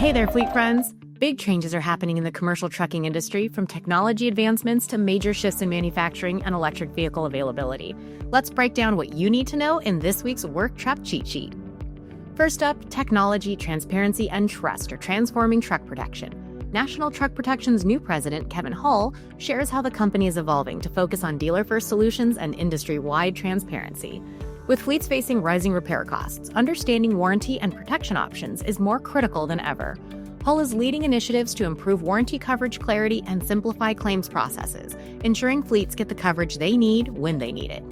Hey there, fleet friends! Big changes are happening in the commercial trucking industry, from technology advancements to major shifts in manufacturing and electric vehicle availability. Let's break down what you need to know in this week's Work Truck Cheat Sheet. First up, technology, transparency, and trust are transforming truck protection. National Truck Protection's new president, Kevin Hull, shares how the company is evolving to focus on dealer-first solutions and industry-wide transparency. With fleets facing rising repair costs, understanding warranty and protection options is more critical than ever. Hull is leading initiatives to improve warranty coverage clarity and simplify claims processes, ensuring fleets get the coverage they need when they need it.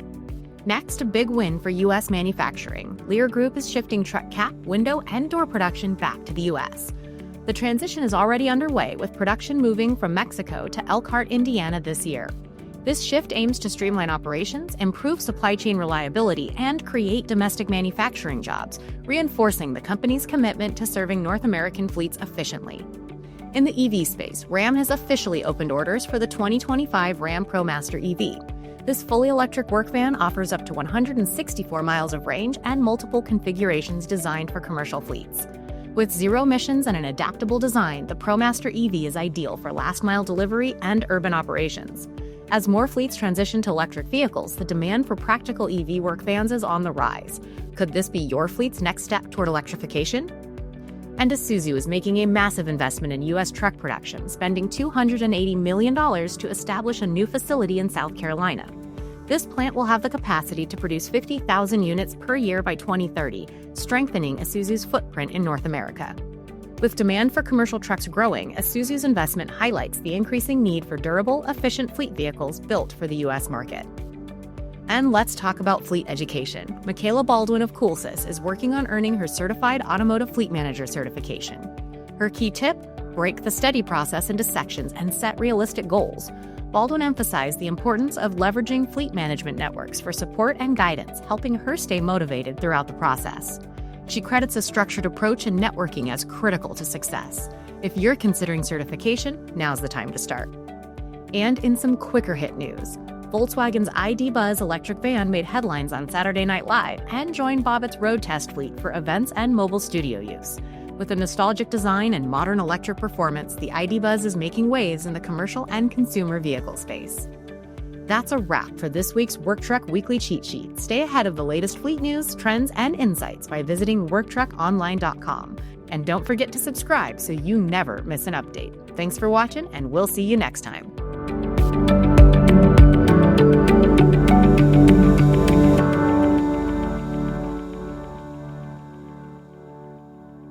Next, a big win for U.S. manufacturing. Leer Group is shifting truck cap, window, and door production back to the U.S. The transition is already underway, with production moving from Mexico to Elkhart, Indiana this year. This shift aims to streamline operations, improve supply chain reliability, and create domestic manufacturing jobs, reinforcing the company's commitment to serving North American fleets efficiently. In the EV space, Ram has officially opened orders for the 2025 Ram ProMaster EV. This fully electric work van offers up to 164 miles of range and multiple configurations designed for commercial fleets. With zero emissions and an adaptable design, the ProMaster EV is ideal for last-mile delivery and urban operations. As more fleets transition to electric vehicles, the demand for practical EV work vans is on the rise. Could this be your fleet's next step toward electrification? And Isuzu is making a massive investment in U.S. truck production, spending $280 million to establish a new facility in South Carolina. This plant will have the capacity to produce 50,000 units per year by 2030, strengthening Isuzu's footprint in North America. With demand for commercial trucks growing, Isuzu's investment highlights the increasing need for durable, efficient fleet vehicles built for the U.S. market. And let's talk about fleet education. Michaela Baldwin of Coolsys is working on earning her Certified Automotive Fleet Manager certification. Her key tip? Break the study process into sections and set realistic goals. Baldwin emphasized the importance of leveraging fleet management networks for support and guidance, helping her stay motivated throughout the process. She credits a structured approach and networking as critical to success. If you're considering certification, now's the time to start. And in some quicker hit news, Volkswagen's ID. Buzz electric van made headlines on Saturday Night Live and joined Bobbitt's road test fleet for events and mobile studio use. With a nostalgic design and modern electric performance, the ID. Buzz is making waves in the commercial and consumer vehicle space. That's a wrap for this week's Work Truck Weekly Cheat Sheet. Stay ahead of the latest fleet news, trends, and insights by visiting worktruckonline.com. And don't forget to subscribe so you never miss an update. Thanks for watching, and we'll see you next time.